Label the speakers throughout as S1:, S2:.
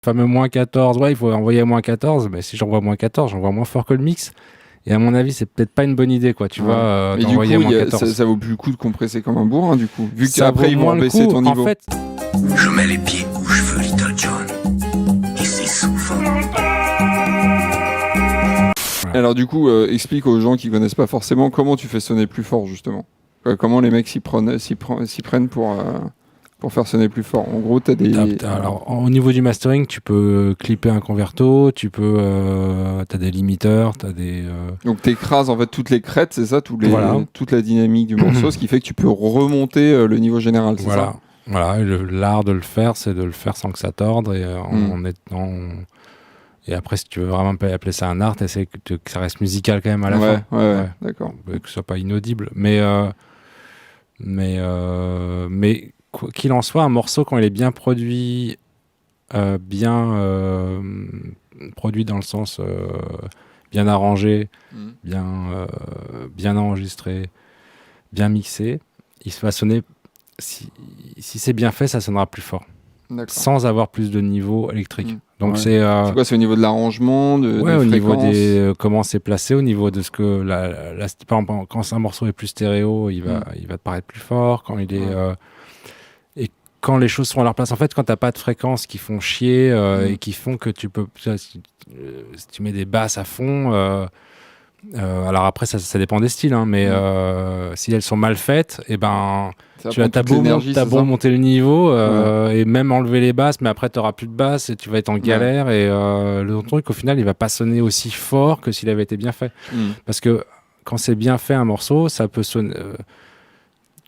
S1: fameux moins 14, il faut envoyer à moins 14, mais si j'envoie moins 14, j'envoie moins fort que le mix. Et à mon avis, c'est peut-être pas une bonne idée, quoi, tu vois,
S2: Mais du coup,
S1: d'envoyer à moins 14.
S2: ça vaut plus le coup de compresser comme un bourrin, du coup. Vu
S1: Ça
S2: qu'après,
S1: vaut
S2: ils vont
S1: moins le
S2: baisser
S1: coup.
S2: ton niveau.
S1: En fait,
S3: Je mets les pieds où je veux, Little John. Et c'est souvent.
S2: Alors du coup, explique aux gens qui connaissent pas forcément comment tu fais sonner plus fort, justement. Comment les mecs s'y prennent pour faire sonner plus fort. En gros, t'as des...
S1: alors, au niveau du mastering, tu peux clipper un converto, t'as des limiteurs, t'as des...
S2: Donc t'écrases en fait toutes les crêtes, c'est ça,
S1: Voilà.
S2: toute la dynamique du morceau, ce qui fait que tu peux remonter le niveau général, c'est ça.
S1: Voilà, et l'art de le faire, c'est de le faire sans que ça torde et après, si tu veux vraiment appeler ça un art, essaie que ça reste musical quand même à la fin.
S2: Ouais, d'accord.
S1: Que ce soit pas inaudible. Mais quoi qu'il en soit, un morceau, quand il est bien produit, produit dans le sens bien arrangé, bien enregistré, bien mixé, il va sonner, si c'est bien fait, ça sonnera plus fort.
S2: D'accord.
S1: Sans avoir plus de niveau électrique. Donc
S2: c'est quoi, c'est au niveau de l'arrangement, des
S1: au niveau
S2: fréquences,
S1: comment c'est placé, au niveau de ce que par exemple, quand un morceau est plus stéréo, il va te paraître plus fort. Quand il est et quand les choses sont à leur place, en fait, quand t'as pas de fréquences qui font chier et qui font que tu peux, si tu mets des basses à fond, alors après ça dépend des styles, hein, mais si elles sont mal faites, et ben t'as beau monter le niveau et même enlever les basses, mais après t'auras plus de basses et tu vas être en galère et le truc au final il va pas sonner aussi fort que s'il avait été bien fait. Parce que quand c'est bien fait un morceau, ça peut sonner.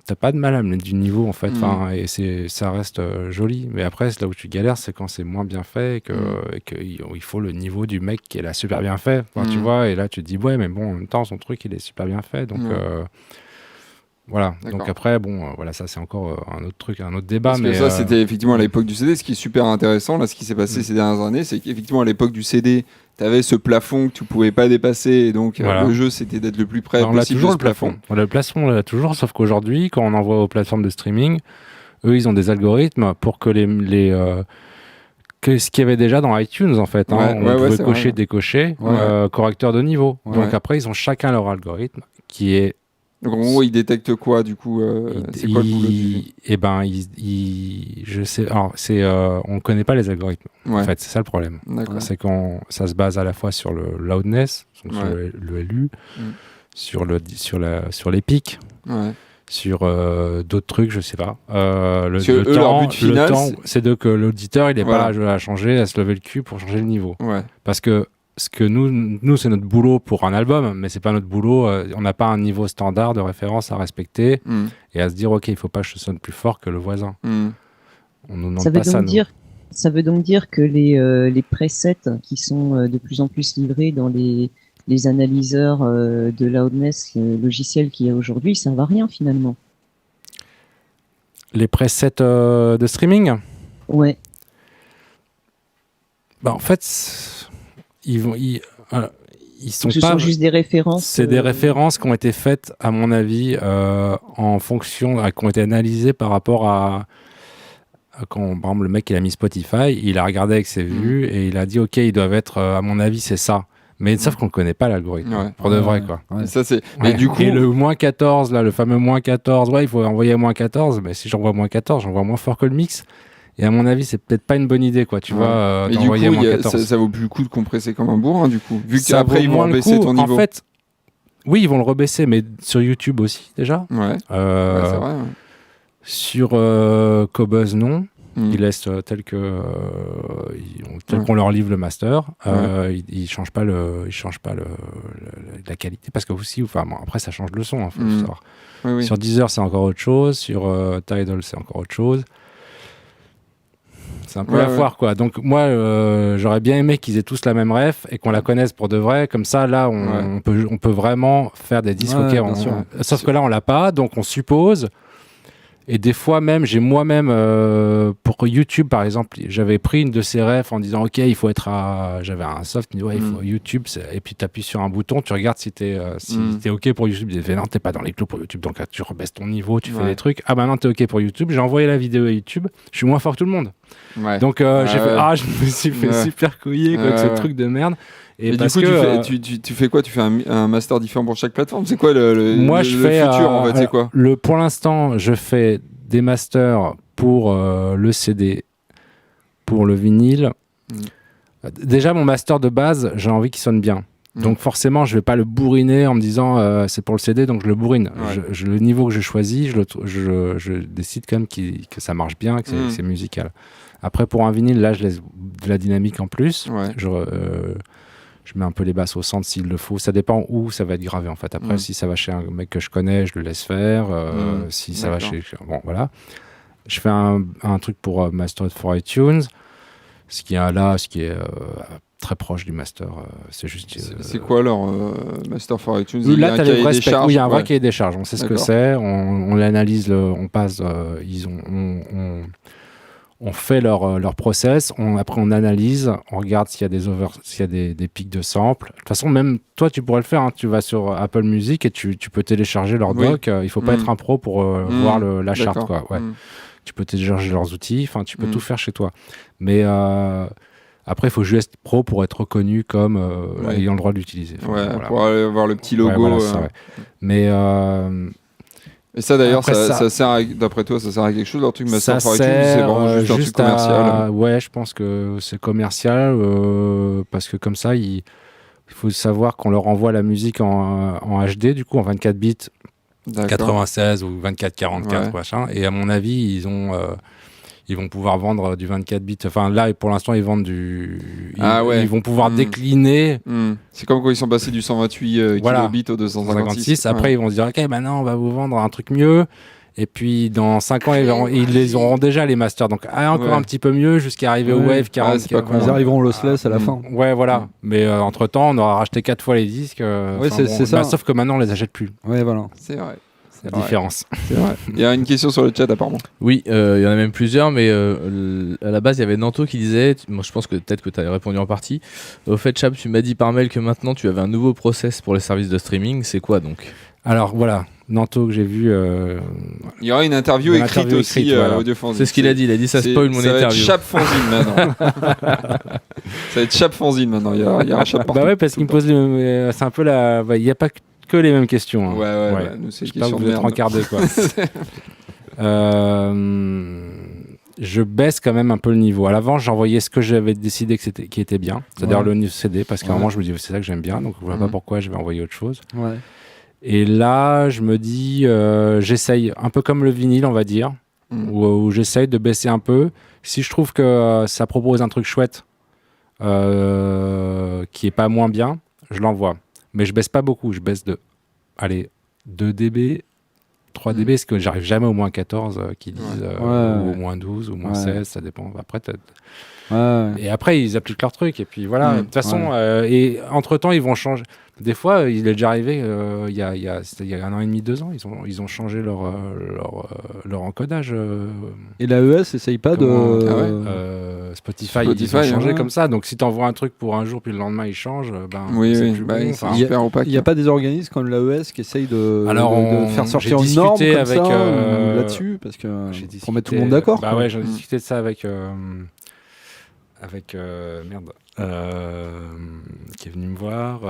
S1: T'as pas de mal à mettre du niveau en fait, et ça reste joli. Mais après, là où tu galères, c'est quand c'est moins bien fait et qu'il faut le niveau du mec qui est là super bien fait. Tu vois, et là tu te dis ouais, mais bon, en même temps, son truc il est super bien fait, donc voilà. D'accord. Donc après, voilà, ça c'est encore un autre truc, un autre débat.
S2: Parce que ça, c'était effectivement à l'époque du CD. Ce qui est super intéressant, là, ce qui s'est passé ces dernières années, c'est qu'effectivement à l'époque du CD, t'avais ce plafond que tu pouvais pas dépasser, et donc le jeu c'était d'être le plus près possible de ce plafond.
S1: On a le plafond, on l'a toujours, sauf qu'aujourd'hui, quand on envoie aux plateformes de streaming, eux ils ont des algorithmes pour que que ce qu'il y avait déjà dans iTunes en fait, on pouvait cocher, décocher, correcteur de niveau. Donc après ils ont chacun leur algorithme qui est.
S2: Donc en gros, il détecte quoi du coup c'est quoi le boulot
S1: Eh ben, je sais. Alors, on connaît pas les algorithmes. En fait, c'est ça le problème. C'est qu'on ça se base à la fois sur le loudness, donc sur le LU, sur les pics, sur d'autres trucs, je sais pas. Le temps, c'est que l'auditeur, il est pas là à changer, à se lever le cul pour changer le niveau. Parce que ce que nous c'est notre boulot pour un album, mais c'est pas notre boulot. On n'a pas un niveau standard de référence à respecter et à se dire ok, il faut pas que je sonne plus fort que le voisin. On nous demande pas ça.
S4: Ça veut donc dire que les presets qui sont de plus en plus livrés dans les analyseurs de loudness logiciels qu'il y a aujourd'hui, ça ne va rien finalement.
S1: Les presets de streaming ?
S4: Ouais.
S1: En fait. Ils sont
S4: Ce
S1: pas.
S4: sont juste des références.
S1: C'est des références qui ont été faites, à mon avis, en fonction, qui ont été analysées par rapport à quand, par exemple, le mec il a mis Spotify, il a regardé avec ses vues et il a dit ok, ils doivent être, à mon avis, c'est ça. Mais sauf qu'on ne connaît pas l'algorithme, pour de vrai, quoi.
S2: Ça, c'est... Mais du coup...
S1: Et le moins 14, là, le fameux moins 14, il faut envoyer à moins 14, mais si j'envoie moins 14, j'envoie moins fort que le mix. Et à mon avis, c'est peut-être pas une bonne idée, quoi. Tu vois,
S2: mais du coup,
S1: moins 14.
S2: Ça vaut plus le coup de compresser comme un bourrin, du coup. Vu qu'après, ils vont baisser ton niveau.
S1: En fait, oui, ils vont le rebaisser, mais sur YouTube aussi, déjà.
S2: C'est vrai.
S1: Sur Qobuz, non. Ils laissent tel qu'on leur livre le master. Ils changent pas la qualité, parce que aussi, après, ça change le son. Faut savoir. Sur Deezer, c'est encore autre chose. Sur Tidal, c'est encore autre chose. C'est un peu la foire, quoi. Donc moi, j'aurais bien aimé qu'ils aient tous la même ref et qu'on la connaisse pour de vrai. Comme ça, là, on peut vraiment faire des disques. Sauf que là, on l'a pas, donc on suppose. Et des fois même, j'ai moi-même, pour YouTube par exemple, j'avais pris une de ces refs en disant ok, il faut être à... J'avais un soft, il faut YouTube, et puis tu appuies sur un bouton, tu regardes si t'es ok pour YouTube. Il disait non, t'es pas dans les clous pour YouTube, donc là, tu rebaisses ton niveau, tu fais des trucs. Ah bah non, t'es ok pour YouTube. J'ai envoyé la vidéo à YouTube, je suis moins fort que tout le monde. Donc j'ai fait je me suis fait super couiller avec ce truc de merde.
S2: Et du coup, tu fais quoi? Tu fais un master différent pour chaque plateforme? C'est quoi le futur en fait? C'est quoi?
S1: Pour l'instant, je fais des masters pour le CD, pour le vinyle. Déjà, mon master de base, j'ai envie qu'il sonne bien. Donc forcément, je vais pas le bourriner en me disant c'est pour le CD, donc je le bourrine. Le niveau que je choisis, je décide quand même que ça marche bien, que c'est musical. Après, pour un vinyle, là, je laisse de la dynamique en plus. Je mets un peu les basses au centre s'il le faut. Ça dépend où ça va être gravé en fait. Après, si ça va chez un mec que je connais, je le laisse faire. Si ça va chez... Bon, voilà. Je fais un truc pour Mastered for iTunes. Ce qui est très proche du master. C'est juste...
S2: c'est quoi leur Master for iTunes?
S1: Là, tu as les vrais specs. Oui, il y a un vrai cahier des charges. On sait ce que c'est. On l'analyse. On passe... On fait leur process, après on analyse, on regarde s'il y a des pics de samples. De toute façon, même toi, tu pourrais le faire. Tu vas sur Apple Music et tu peux télécharger leur doc. Il ne faut pas être un pro pour voir la charte. Quoi. Tu peux télécharger leurs outils. Tu peux tout faire chez toi. Mais après, il faut juste être pro pour être reconnu comme ayant le droit de l'utiliser.
S2: Pour avoir le petit logo.
S1: Mais...
S2: Et ça d'ailleurs, ça sert d'après toi, ça sert à quelque chose leur truc Master for iTunes? C'est vraiment juste un truc commercial.
S1: Ouais, je pense que c'est commercial parce que comme ça, il faut savoir qu'on leur envoie la musique en HD, du coup en 24 bits, 96 ou 24-44 machin. Et à mon avis, ils vont pouvoir vendre du 24 bits. Enfin là, pour l'instant, ils vendent ils vont pouvoir décliner.
S2: C'est comme quand ils sont passés du 128 kilobits au 256.
S1: Après, ils vont se dire, ok, maintenant, on va vous vendre un truc mieux. Et puis, dans 5 ans, ils les auront déjà, les masters. Donc, encore un petit peu mieux jusqu'à arriver au Wave 40.
S5: Ils arriveront au lossless à la fin.
S1: Ouais, voilà. Mais entre-temps, on aura racheté 4 fois les disques.
S5: C'est ça.
S1: Sauf que maintenant, on les achète plus.
S5: Ouais, voilà.
S2: C'est vrai.
S1: La différence.
S2: C'est vrai. Il y a une question sur le chat apparemment.
S6: Oui, il y en a même plusieurs, mais à la base il y avait Nanto qui disait, moi je pense que peut-être que tu as répondu en partie. Au fait, Chab, tu m'as dit par mail que maintenant tu avais un nouveau process pour les services de streaming. C'est quoi donc?
S1: Alors voilà, Nanto que j'ai vu.
S2: Il y aura une interview écrite aussi Audiofanzine.
S6: C'est ce qu'il a dit. Il a dit ça spoil mon interview.
S2: Ça va être Chab Fanzine maintenant. Ça va être Chab Fanzine maintenant. Il y aura Chab partout.
S1: Bah ouais, parce qu'il me pose. C'est un peu la. Il n'y a pas que les mêmes questions. Hein.
S2: Ouais. Nous, c'est
S1: je sais pas que vous êtes rencardés, quoi. Je baisse quand même un peu le niveau. À l'avant, j'envoyais ce que j'avais décidé qui était bien, c'est-à-dire le CD, parce qu'à un moment, je me dis c'est ça que j'aime bien, donc je vois pas pourquoi je vais envoyer autre chose. Et là, je me dis, j'essaye, un peu comme le vinyle, on va dire, où j'essaye de baisser un peu. Si je trouve que ça propose un truc chouette, qui est pas moins bien, je l'envoie. Mais je baisse pas beaucoup, je baisse de 2 dB, 3 dB, parce que j'arrive jamais au moins 14 qui disent ou au moins 12 ou moins 16, ça dépend. Après, et après, ils appliquent leur truc. Et puis voilà, de toute façon, et entre-temps, ils vont changer. Des fois, il est déjà arrivé, il y a 1 an et demi, 2 ans, ils ont changé leur encodage.
S5: Et l'AES essaye pas
S1: de... Spotify, ils ont changé comme ça. Donc si tu envoies un truc pour un jour, puis le lendemain, il change, c'est plus bon.
S2: C'est super opaque.
S5: Il n'y a pas des organismes comme l'AES qui essayent de faire sortir une norme comme
S1: avec,
S5: ça là-dessus, parce que pour mettre tout le monde d'accord.
S1: Bah ouais, j'ai discuté de ça avec qui est venu me voir.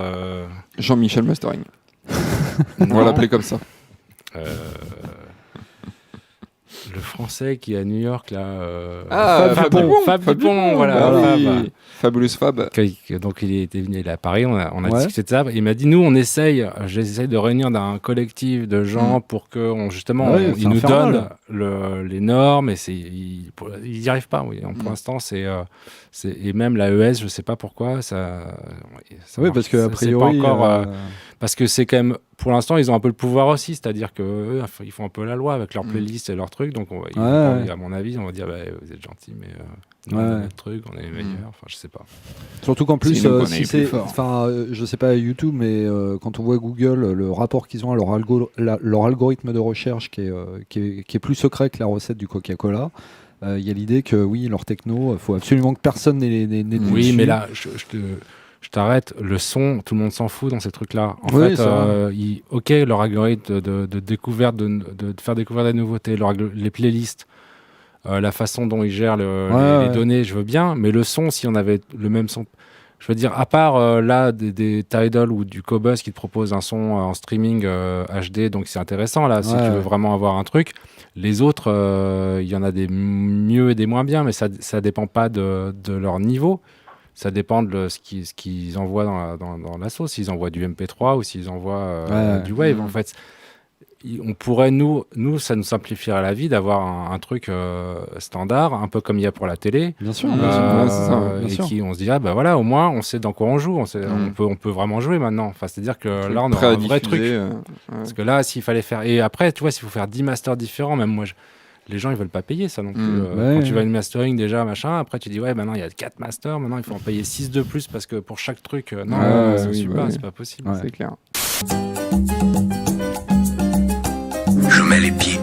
S2: Jean-Michel Mastering. On va l'appeler comme ça.
S1: Le français qui est à New York là.
S2: Fab Dupont,
S1: voilà.
S2: Fabulous Fab.
S1: Donc il était venu à Paris, on a discuté de ça. Il m'a dit nous j'essaye de réunir un collectif de gens pour que ils nous donnent les normes et ils n'y arrivent pas. Pour l'instant et même l'AES, je sais pas pourquoi ça
S5: parce que a priori
S1: pas encore parce que c'est quand même pour l'instant ils ont un peu le pouvoir aussi, c'est-à-dire que ils font un peu la loi avec leur playlist et leurs trucs, donc à mon avis, on va dire vous êtes gentil, mais nous, on a notre truc, on est les meilleurs. Enfin, je sais pas.
S5: Surtout qu'en plus, si c'est, je sais pas YouTube, mais quand on voit Google, le rapport qu'ils ont à leur algorithme de recherche qui est plus secret que la recette du Coca-Cola. Il y a l'idée que oui, leur techno, faut absolument que personne n'ait
S1: oui, dessus. Mais là, je t'arrête. Le son, tout le monde s'en fout dans ces trucs-là. En fait, leur algorithme de découverte, de faire découvrir des nouveautés, les playlists, la façon dont ils gèrent les données, je veux bien. Mais le son, si on avait le même son, je veux dire, à part là des Tidal ou du Qobuz qui te propose un son en streaming HD, donc c'est intéressant là. Si tu veux vraiment avoir un truc. Les autres, il y en a des mieux et des moins bien, mais ça dépend pas de leur niveau. Ça dépend de ce qu'ils envoient dans la sauce. S'ils envoient du MP3 ou s'ils envoient du Wave. En fait, on pourrait, nous, ça nous simplifierait la vie d'avoir un truc standard, un peu comme il y a pour la télé.
S5: Bien sûr.
S1: On se dirait, voilà, au moins, on sait dans quoi on joue. On peut vraiment jouer maintenant. Enfin, c'est-à-dire que là, on aura un vrai truc. Parce que là, s'il fallait faire... Et après, tu vois, s'il faut faire 10 masters différents, même moi... Les gens, ils veulent pas payer ça non plus. Quand tu vas à une mastering déjà, machin, après tu dis maintenant il y a 4 masters, maintenant il faut en payer 6 de plus parce que pour chaque truc, c'est pas possible.
S2: C'est clair.
S3: Je mets les pieds